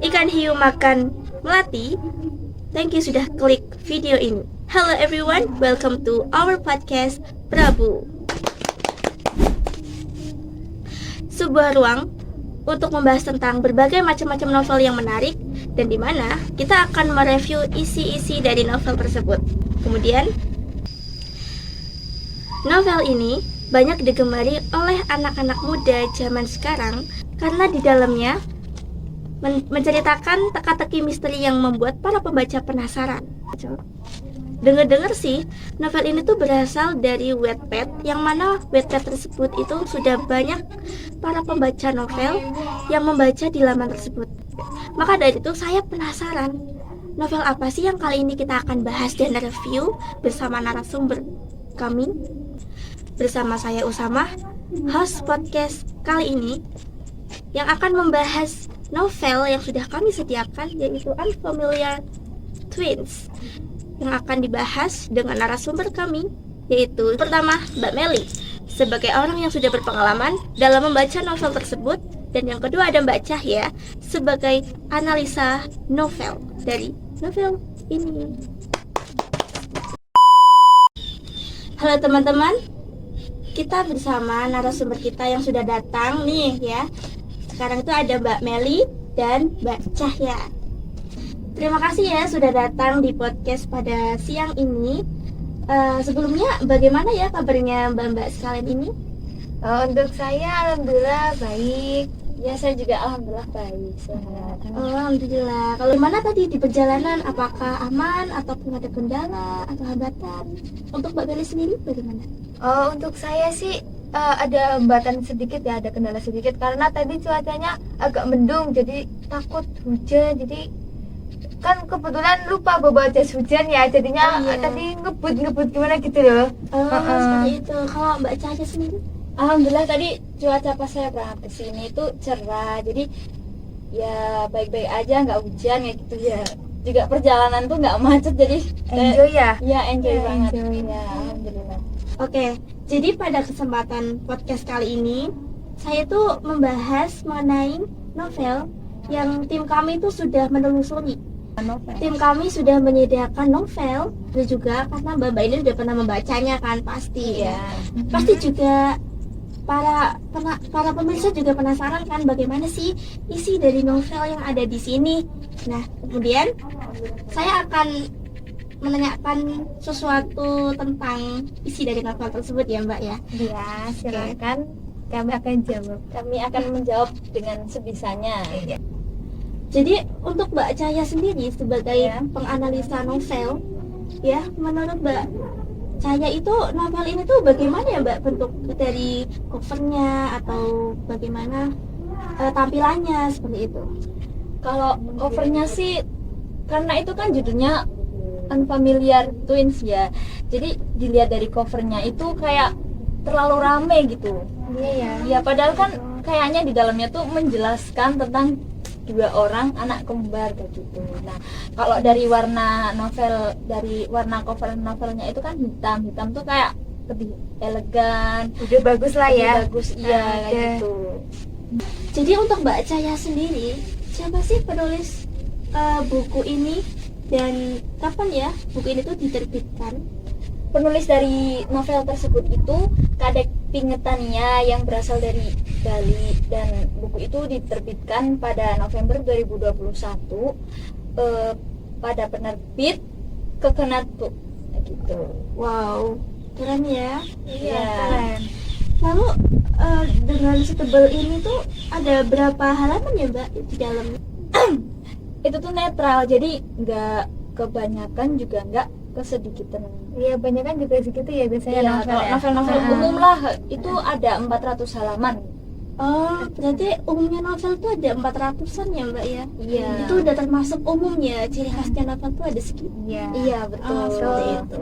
Ikan hiu makan melati. Thank you sudah klik video ini. Hello everyone, welcome to our podcast Prabu. Sebuah ruang untuk membahas tentang berbagai macam-macam novel yang menarik dan di mana kita akan mereview isi-isi dari novel tersebut. Kemudian, novel ini banyak digemari oleh anak-anak muda zaman sekarang karena di dalamnya menceritakan teka-teki misteri yang membuat para pembaca penasaran. Dengar-dengar sih, novel ini tuh berasal dari Wattpad, yang mana Wattpad tersebut itu sudah banyak para pembaca novel yang membaca di laman tersebut. Maka dari itu saya penasaran, novel apa sih yang kali ini kita akan bahas dan review bersama narasumber kami. Bersama saya Usama, host podcast kali ini, yang akan membahas novel yang sudah kami sediakan, yaitu Unfamiliar Twins, yang akan dibahas dengan narasumber kami, yaitu pertama Mbak Meli sebagai orang yang sudah berpengalaman dalam membaca novel tersebut, dan yang kedua ada Mbak Cahya sebagai analisa novel dari novel ini. Halo teman-teman, kita bersama narasumber kita yang sudah datang nih ya. Sekarang itu ada Mbak Meli dan Mbak Cahya. Terima kasih ya sudah datang di podcast pada siang ini. Sebelumnya bagaimana ya kabarnya Mbak-mbak sekalian ini? Untuk saya alhamdulillah baik. Ya saya juga alhamdulillah baik, sehat. Alhamdulillah. Kalau gimana tadi di perjalanan, apakah aman ataupun ada kendala atau hambatan? Untuk Mbak Meli sendiri bagaimana? Untuk saya sih ada hambatan sedikit ya, ada kendala sedikit karena tadi cuacanya agak mendung, jadi takut hujan. Jadi kan kebetulan lupa bawa jas hujan ya, jadinya tadi ngebut gimana gitu loh. Seperti itu. Kalau Mbak Cahya sendiri? Alhamdulillah tadi cuaca pas saya berangkat ke sini itu cerah, jadi ya baik-baik aja, nggak hujan ya gitu ya. Juga perjalanan tuh nggak macet, jadi Enjoy ya? Ya enjoy Ya, banget. enjoy. Ya alhamdulillah. Oke, jadi pada kesempatan podcast kali ini saya tuh membahas mengenai novel yang tim kami itu sudah menelusuri. Tim kami sudah menyediakan novel, dan juga karena Mbak ini sudah pernah membacanya kan, pasti ya. Pasti juga para pemirsa juga penasaran kan bagaimana sih isi dari novel yang ada di sini. Nah, kemudian saya akan menanyakan sesuatu tentang isi dari novel tersebut ya Mbak ya. Iya, silakan. Kami akan jawab. Kami akan menjawab dengan sebisanya. Jadi untuk Mbak Cahya sendiri sebagai penganalisa novel, ya menurut Mbak Cahya itu novel ini tuh bagaimana ya Mbak, bentuk dari covernya atau bagaimana tampilannya seperti itu? Kalau covernya sih, karena itu kan judulnya Unfamiliar Twins ya, jadi dilihat dari covernya itu kayak terlalu rame gitu. Iya. Ya padahal kan kayaknya di dalamnya tuh menjelaskan tentang dua orang anak kembar kayak gitu. Nah, kalau dari warna novel, dari warna cover novelnya itu kan hitam tuh kayak lebih elegan, Udah bagus lah lebih ya. bagus iya kayak gitu. Jadi untuk Mbak Cahya sendiri, siapa sih penulis buku ini dan kapan ya buku ini tuh diterbitkan? Penulis dari novel tersebut itu Kadek Pingetania yang berasal dari Bali, dan buku itu diterbitkan pada November 2021 pada penerbit Kekenatu gitu. Wow, keren ya. Iya. Keren. Lalu dengan setebal ini tuh ada berapa halaman ya Mbak di dalamnya? Itu tuh netral, jadi nggak kebanyakan juga nggak kesedikitan. Iya, banyak kan juga segitu ya biasanya Iya, novel kalau ya. novel-novel umum lah itu ada 400 halaman. Oh, berarti umumnya novel tuh ada 400-an ya Mbak ya? Iya. Itu udah termasuk umum ya, ciri khasnya novel tuh ada segitu. Iya. Iya betul. Seperti itu.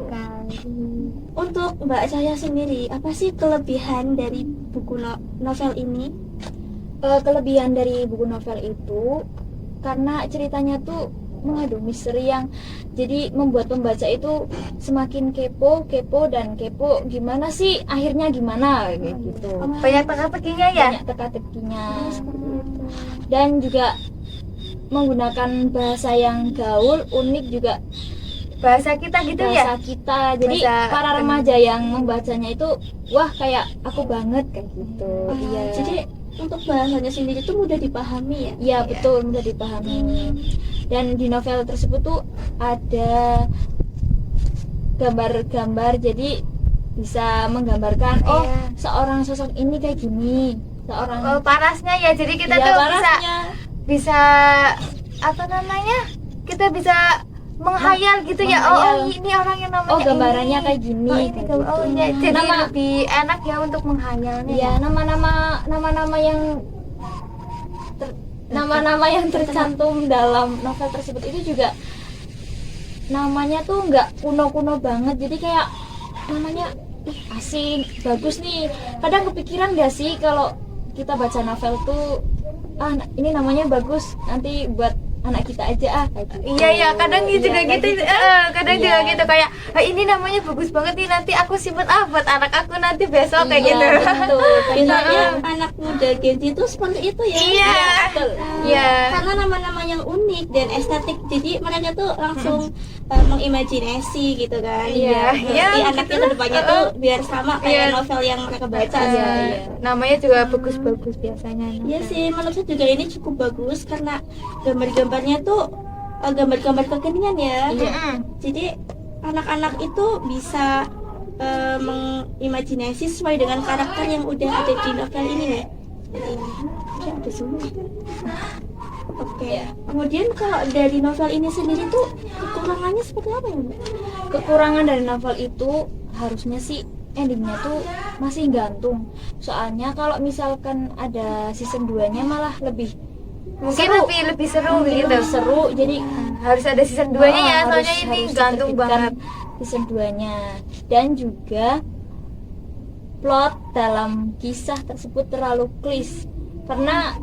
Untuk Mbak Cahya sendiri, apa sih kelebihan dari buku novel ini? Kelebihan dari buku novel itu karena ceritanya tuh mengandung misteri yang jadi membuat pembaca itu semakin kepo dan kepo gimana sih akhirnya gimana kayak gitu. Banyak teka-tekinya ya. Banyak teka-tekinya. Dan juga menggunakan bahasa yang gaul, unik juga Bahasa kita gitu bahasa ya. kita. Jadi Bahasa- para remaja yang membacanya itu wah kayak aku banget kayak gitu. Iya. Jadi untuk bahasanya sendiri tuh mudah dipahami ya. Iya betul, mudah dipahami. Dan di novel tersebut tuh ada gambar-gambar, jadi bisa menggambarkan oh Iya. seorang sosok ini kayak gini, seorang Oh, parasnya ya. Jadi kita iya, tuh parasnya. bisa apa namanya? Kita bisa menghayal gitu ya. Menghayal. Oh, ini orang yang namanya Oh, gambarannya ini. kayak gini, Oh, ini kayak gambar. Oh, gitu. iya. Jadi Nama- lebih enak ya untuk menghayalnya. ya nama-nama yang nama-nama yang tercantum dalam novel tersebut itu juga namanya tuh nggak kuno-kuno banget, jadi kayak namanya ih, asing, bagus nih. Kadang kepikiran gak sih kalau kita baca novel tuh ini namanya bagus, nanti buat anak kita aja kayak gitu. Iya ya, kadang Iya, juga kayak gitu, kan? kadang Iya. juga gitu kayak ini namanya bagus banget nih, nanti aku simpen buat anak aku nanti besok kayak Iya, gitu. betul. Biasanya anak muda Gen Z itu seperti itu ya. Iya. Betul. Iya. Karena nama-nama yang unik dan estetik, jadi mereka tuh langsung mengimajinasi gitu kan. Iya, iya, Jadi anaknya gitu. kedepannya tuh biar sama kayak Iya. novel yang mereka baca. Iya, gitu. iya. Namanya juga bagus-bagus biasanya. Iya sih, menurut saya juga ini cukup bagus karena gambar-gambarnya tuh gambar-gambar kekinian ya. Mm-mm. Jadi anak-anak itu bisa mengimajinasi sesuai dengan karakter yang udah ada di novel ini ya. Ya, ada semua. Oke. Kemudian kalau dari novel ini sendiri tuh kekurangannya seperti apa ya, Mbak? Kekurangan dari novel itu harusnya sih endingnya tuh masih gantung. Soalnya kalau misalkan ada season 2-nya malah lebih Mungkin seru. lebih seru Mungkin gitu. lebih seru. Jadi Harus ada season 2-nya ya, harus- soalnya ini harus gantung diterbitkan banget. season 2-nya. Dan juga plot dalam kisah tersebut terlalu klise karena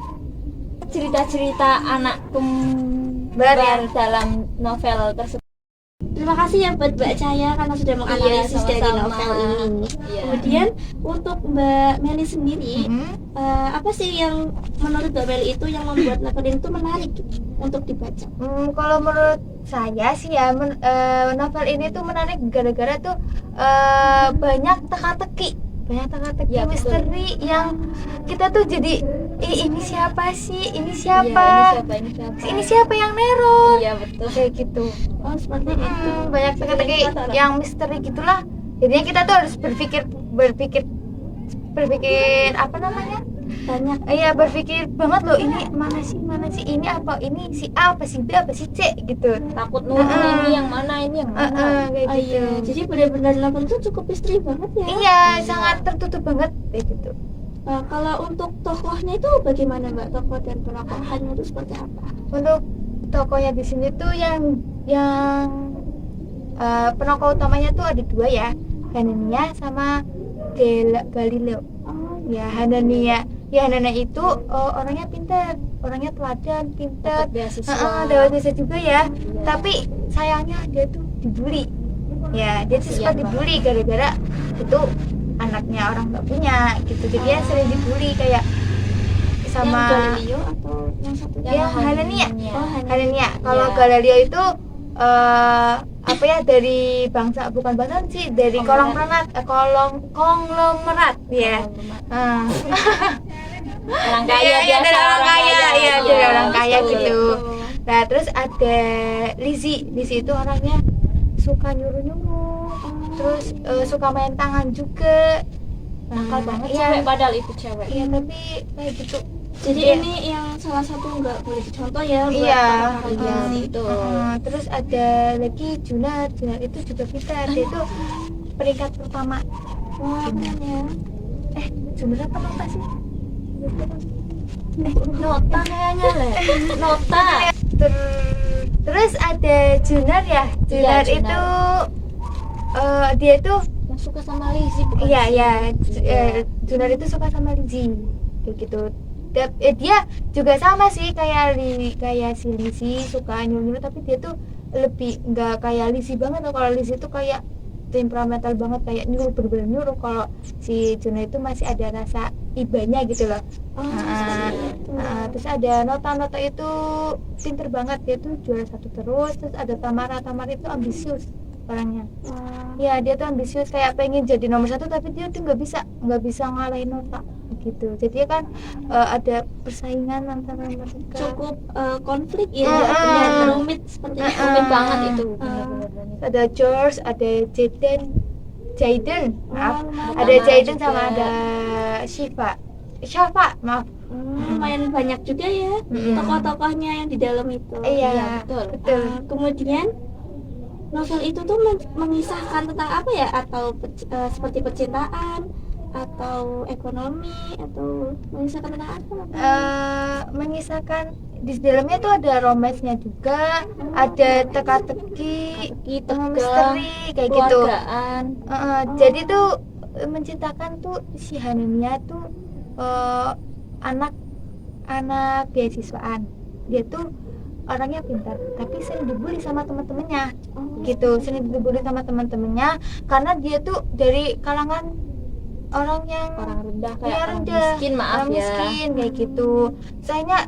cerita-cerita anak kembar Ya. dalam novel tersebut. Terima kasih ya buat Mbak Cahaya karena sudah menganalisis dari sama-sama. novel ini. Iya. Kemudian untuk Mbak Meli sendiri, Mhm. apa sih yang menurut Mbak Meli itu yang membuat novel ini tuh menarik gitu, untuk dibaca? Kalau menurut saya sih ya, novel ini tuh menarik gara-gara tuh banyak teka-teki, Ya, betul. misteri yang kita tuh jadi ini siapa sih, ini Iya, siapa, ini siapa? ini siapa yang neror, Iya betul. kayak gitu. Oh seperti itu. Banyak teka-teki yang misteri gitulah. Jadinya kita tuh harus berpikir apa namanya? Banyak. Iya, berpikir banget loh, ini mana sih ini apa, ini si A apa si B apa si C gitu. Takut nunggu ini yang mana Kayak Oh gitu. iya, jadi benar-benar novel itu cukup misteri banget ya. Iya, sangat tertutup banget kayak gitu. Kalau untuk tokohnya itu bagaimana Mbak? Tokoh dan penokohannya itu seperti apa? Untuk tokohnya di sini tuh yang penokoh utamanya tuh ada dua ya, Hanania sama Galileo. Oh Ya, Hanania. Ya, Hanania itu orangnya pintar, orangnya teladan, pintar. dapat beasiswa. Dapat biasa juga ya. Iya. Tapi sayangnya dia tuh dibully. Ya, dia tuh suka Kasihan dibully gara-gara itu anaknya orang nggak punya gitu. Jadi dia sering dibully kayak yang sama Galileo atau yang satu? yang Hanania. Oh Hanania. Kalau Iya. Galileo itu apa ya, dari bangsa, bukan bangsa sih, dari konglomerat ya. Orang Iya, kaya iya, biasa, dari orang kaya, iya, dari Iya, orang kaya betul. gitu. Nah, terus ada Lizzie itu orangnya suka nyuruh-nyuruh, terus suka main tangan juga. Nakal banget Iya, cewek, padahal itu cewek. iya, tapi kayak gitu. Jadi Iya. ini yang salah satu nggak boleh dicontoh ya buat Iya, para karakter ini. betul. Terus ada lagi Junar itu juga pintar, dia itu peringkat pertama. Wah, keren ya. Junar apa nota sih? Nota kayaknya lah. Nota. Terus ada Junar ya. Junar Junar. itu dia tuh Yang suka sama Lizzie bukan? iya sih? ya, Iya. Junar itu suka sama Lizzie kayak gitu. Dia juga sama sih kayak si Lizzie, suka nyuruh, tapi dia tuh lebih nggak kayak Lizzie banget. Kalau Lizzie tuh kayak temperamental banget kayak nyuruh, bener-bener nyuruh. Kalau si Juno itu masih ada rasa ibanya gitu loh. Oh, Nah, seperti itu. terus ada Nota itu pinter banget, dia tuh juara 1 terus. Terus ada Tamara itu ambisius orangnya. Wah. Ya dia tuh ambisius, kayak pengen jadi nomor 1 tapi dia tuh nggak bisa ngalahin Nota gitu. Jadi kan ada persaingan antara mereka. Cukup konflik ya, Mm-mm. dan rumit seperti itu. Rumit banget itu. Ah. Bener-bener. Ada George, ada Jaden, maaf, lumayan. ada Tamara Jaden juga. sama ada Syafa, maaf. Lumayan banyak juga ya Mm-mm. tokoh-tokohnya yang di dalam itu. Iya, betul. betul. Kemudian novel itu tuh mengisahkan tentang apa ya? Atau seperti percintaan atau ekonomi atau mengisahkan tentang apa? Mengisahkan di dalamnya tuh ada romance-nya juga, ada teka-teki, Tegang, misteri kayak gitu. keluargaan. Jadi tuh menceritakan tuh si Hanania tuh anak beasiswaan. Dia tuh orangnya pintar tapi sering dibully sama teman-temannya gitu, sering dibully sama teman-temannya karena dia tuh dari kalangan orang yang Orang rendah kayak ya, orang rendah, miskin, maaf orang ya. miskin kayak gitu. Sayangnya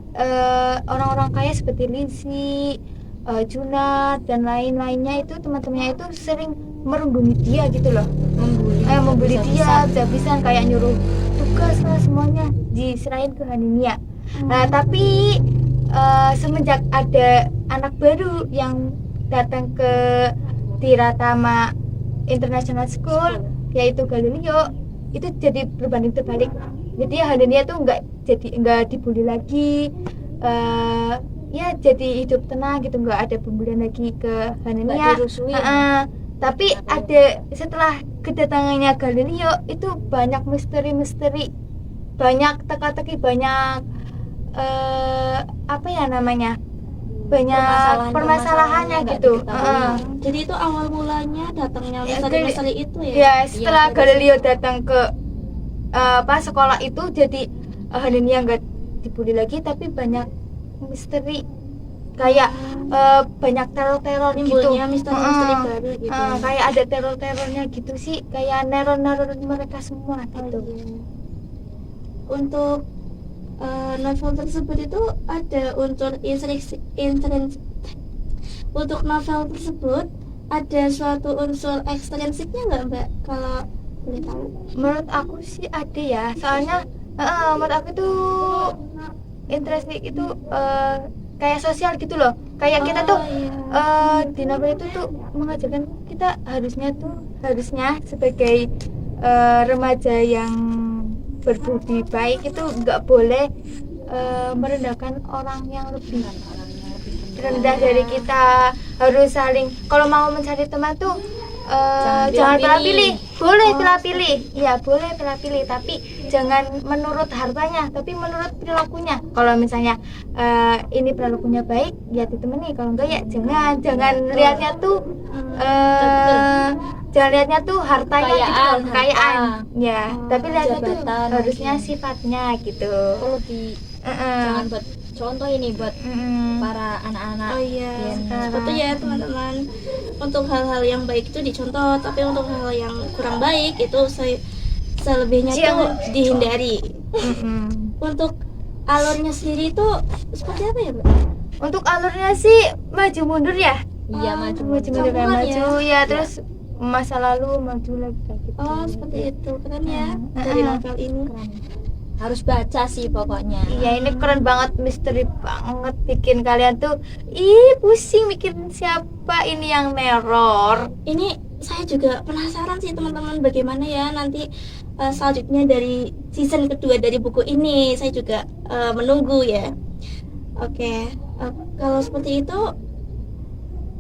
orang-orang kaya seperti Lizzy, Junat dan lain-lainnya itu teman-temannya itu sering merundungi dia gitu loh, membuli dia habis-habisan, kayak nyuruh tugas lah semuanya diserahin ke Haninia. Nah tapi semenjak ada anak baru yang datang ke Tiratama International School yaitu Galileo, itu jadi berbanding terbalik. Jadi Haninia tuh nggak dibully lagi, ya jadi hidup tenang gitu, nggak ada pembulian lagi ke Haninia. Nggak dirusuin. Tapi ada setelah kedatangannya Galileo itu banyak misteri, banyak teka-teki, banyak apa ya namanya, banyak permasalahannya nggak gitu. diketahui. Jadi itu awal mulanya datangnya Ya, misteri-misteri itu ya. Ya setelah Iya, Galileo datang ke sekolah itu, jadi Haninia nggak dibully lagi tapi banyak misteri, kayak banyak teror gitu. Timbulnya misteri-misteri baru gitu. Kayak ada terornya gitu sih, kayak neror mereka semua gitu. Iya. Untuk novel tersebut itu ada unsur untuk novel tersebut ada suatu unsur ekstrinsipnya nggak Mbak, kalau boleh tahu? Menurut aku sih ada ya, soalnya menurut aku tuh intrinsik itu kayak sosial gitu loh, kayak kita tuh di novel itu tuh mengajarkan kita harusnya sebagai remaja yang berbudi baik itu nggak boleh merendahkan orang yang lebih rendah dari kita. Harus saling, kalau mau mencari teman tuh jangan pilih-pilih. Boleh pilih-pilih, ya boleh pilih-pilih, tapi jangan menurut hartanya, tapi menurut perilakunya. Kalau misalnya ini perilakunya baik, ya ditemani. Kalau enggak ya jangan lihatnya tuh jangan lihatnya tuh hartanya gitu, kekayaan ya, tapi lihatnya tuh jabatan harusnya mungkin. sifatnya gitu. Perlu jangan buat contoh ini buat para anak-anak. Oh iya, Yang seperti ya teman-teman. Untuk hal-hal yang baik itu dicontoh, tapi untuk hal yang kurang baik itu selebihnya tuh dihindari. Untuk alurnya sendiri itu seperti apa ya, Mbak? Untuk alurnya sih maju mundur ya, Iya, maju maju mundur kayak Campuran maju ya, terus masa lalu maju lagi kayak gitu. Oh, seperti itu. Keren ya dari novel ini. keren. Harus baca sih pokoknya. Iya, ini keren banget, misteri banget, bikin kalian tuh pusing mikirin siapa ini yang neror. Ini saya juga penasaran sih teman-teman, bagaimana ya nanti selanjutnya dari season kedua dari buku ini. Saya juga menunggu ya. Oke, kalau seperti itu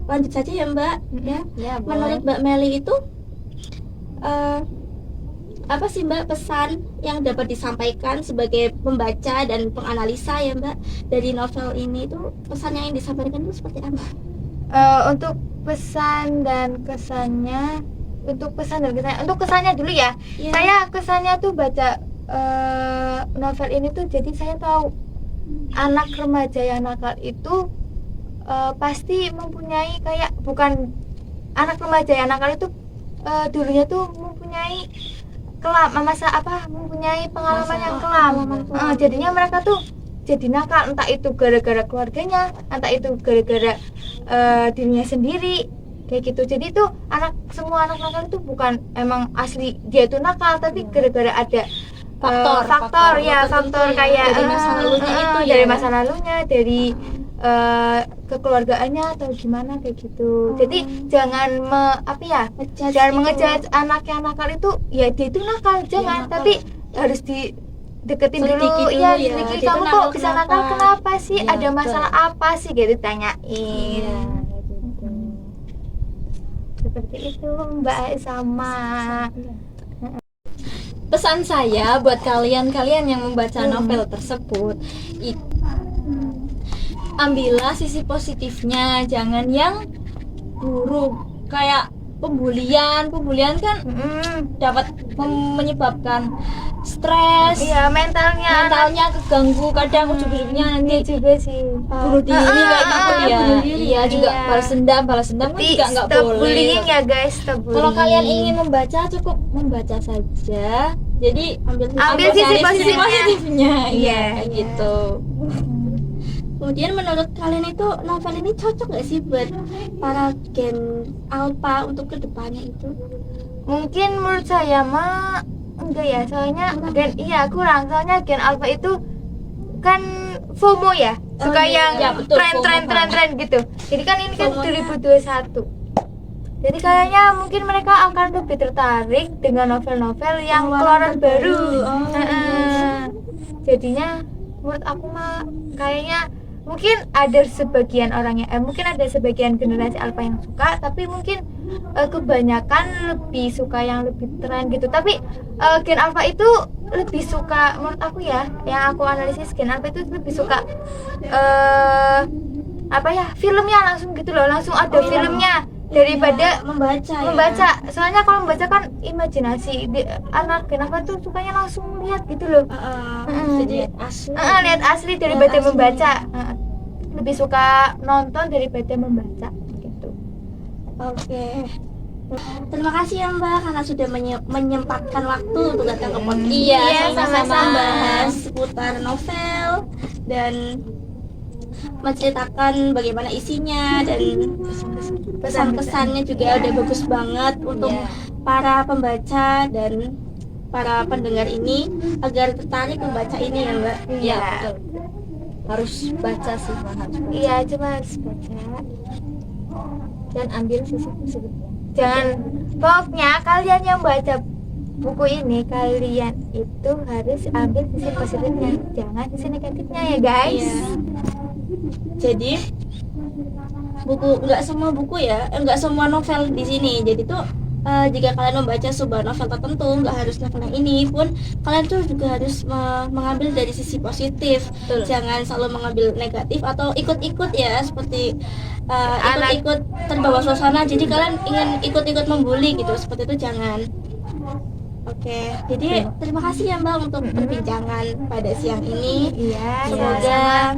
lanjut saja ya Mbak. Ya, Ya, menurut Mbak Meli itu apa sih Mbak pesan yang dapat disampaikan sebagai pembaca dan penganalisa ya Mbak dari novel ini, itu pesan yang disampaikan itu seperti apa? Untuk pesan dan kesannya, untuk kesannya dulu ya. Iya. Saya kesannya tuh baca novel ini tuh, jadi saya tahu anak remaja yang nakal itu pasti mempunyai, kayak bukan anak remaja yang nakal itu dulunya tuh mempunyai mempunyai pengalaman yang kelam. Jadinya mereka tuh jadi nakal, entah itu gara-gara keluarganya, entah itu gara-gara dirinya sendiri kayak gitu. Jadi tuh semua anak nakal itu bukan emang asli dia tuh nakal, tapi gara-gara ada faktor kayak dari masa lalunya itu ya. dari masa lalunya, dari kekeluargaannya atau gimana kayak gitu. Jadi jangan jangan mengejudge anak yang nakal itu, ya dia itu nakal, jangan, nakal. tapi harus deketin Selidiki dulu dulu ya, ya. selidiki, Dia kamu tuh kok nakal bisa kenapa? nakal kenapa sih, Iya, ada masalah apa sih gitu, tanyain. Iya, gitu. Seperti itu Mbak sama. Pesan saya buat kalian yang membaca novel tersebut, ambillah sisi positifnya, jangan yang buruk. Kayak pembulian kan dapat menyebabkan stres, Iya, mentalnya keganggu, kadang ujung-ujungnya nanti juga sih. bunuh diri kayak gitu ya. bunuh diri. Iya, juga Iya. balas dendam kan juga nggak Stop boleh. bullying ya guys, stop bullying. Kalau kalian ingin membaca, cukup membaca saja. Jadi Ambil sisi cari positifnya. positifnya. Iya, Iya. kayak gitu. Kemudian menurut kalian itu novel ini cocok gak sih buat para gen alpha untuk kedepannya itu? Mungkin menurut saya mah enggak ya, soalnya kurang, soalnya gen alpha itu kan FOMO ya, suka iya. yang Ya, betul, tren gitu. Jadi kan ini kan FOMO-nya. 2021. Jadi kayaknya mungkin mereka akan lebih tertarik dengan novel-novel yang keluaran baru. Oh, Heeh. Jadinya menurut aku mah kayaknya mungkin ada sebagian generasi alpha yang suka, tapi mungkin kebanyakan lebih suka yang lebih tren gitu. Tapi gen alpha itu lebih suka, menurut aku ya, yang aku analisis, gen alpha itu lebih suka filmnya langsung gitu loh, langsung ada filmnya daripada membaca. Soalnya kalau membaca kan imajinasi, anak gen alpha tuh sukanya langsung lihat gitu loh. Jadi asli. Lihat asli daripada Lihat asli. membaca. Lebih suka nonton daripada membaca gitu. Oke. Terima kasih ya Mbak karena sudah menyempatkan waktu untuk datang ke podcast. Iya, sama-sama. Membahas seputar novel dan menceritakan bagaimana isinya dan pesan-pesannya juga udah bagus banget untuk Iya. para pembaca dan para pendengar ini agar tertarik membaca ini ya Mbak. Iya, betul. Harus baca sih, harus baca. Iya, cuma harus baca. Dan ambil sisi positifnya. Jangan, pokoknya kalian yang baca buku ini, kalian itu harus ambil sisi positifnya, jangan sisi negatifnya ya guys. Iya. Jadi nggak semua buku ya, nggak semua novel di sini. Jadi tuh jika kalian membaca sebuah novel tertentu, nggak harus novel yang ini pun, kalian tuh juga harus mengambil dari sisi positif. Betul. Jangan selalu mengambil negatif atau ikut-ikut ya, seperti ikut-ikut terbawa suasana. Jadi kalian ingin ikut-ikut membuli gitu, seperti itu jangan. Oke, jadi terima kasih ya Mbak untuk perbincangan pada siang ini. Iya, Semoga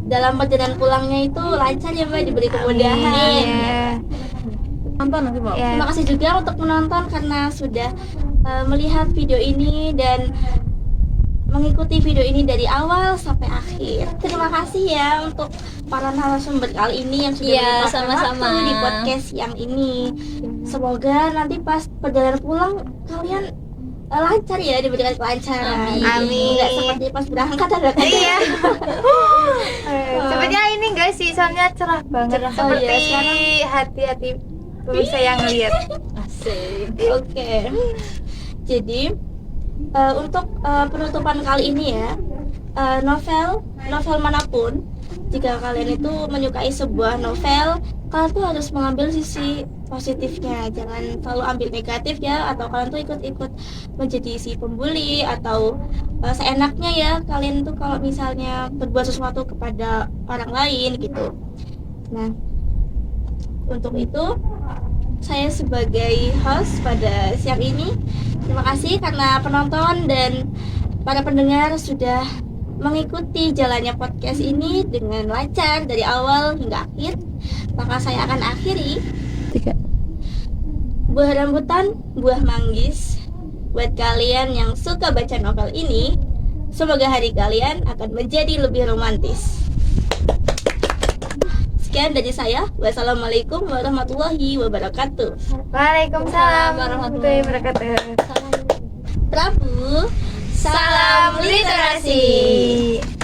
dalam perjalanan pulangnya itu lancar ya Mbak, diberi kemudahan. Iya. Nonton nanti, Mbak. Iya. Terima kasih juga untuk menonton karena sudah melihat video ini dan mengikuti video ini dari awal sampai akhir. Terima kasih ya untuk para narasumber kali ini yang sudah Iya, menyempatkan sama-sama. waktu di podcast yang ini. Semoga nanti pas perjalanan pulang kalian lancar ya, diberikan kelancaran. Amin. Nggak seperti pas berangkat ada Iya. Sebenarnya ini enggak sih, soalnya cerah banget. Cerah. Seperti Oh, iya, hati-hati pemirsa yang lihat. Asik. Oke. Jadi untuk penutupan kali ini ya, novel manapun, jika kalian itu menyukai sebuah novel, kalian tuh harus mengambil sisi positifnya, jangan selalu ambil negatif ya, atau kalian tuh ikut-ikut menjadi si pembuli atau seenaknya ya kalian tuh kalau misalnya berbuat sesuatu kepada orang lain gitu. Nah, untuk itu saya sebagai host pada siang ini, terima kasih karena penonton dan para pendengar sudah mengikuti jalannya podcast ini dengan lancar dari awal hingga akhir. Maka saya akan akhiri buah rambutan, buah manggis. Buat kalian yang suka baca novel ini, semoga hari kalian akan menjadi lebih romantis. Sekian dari saya. Wassalamualaikum warahmatullahi wabarakatuh. Waalaikumsalam warahmatullahi wabarakatuh. Prabu, Salam literasi.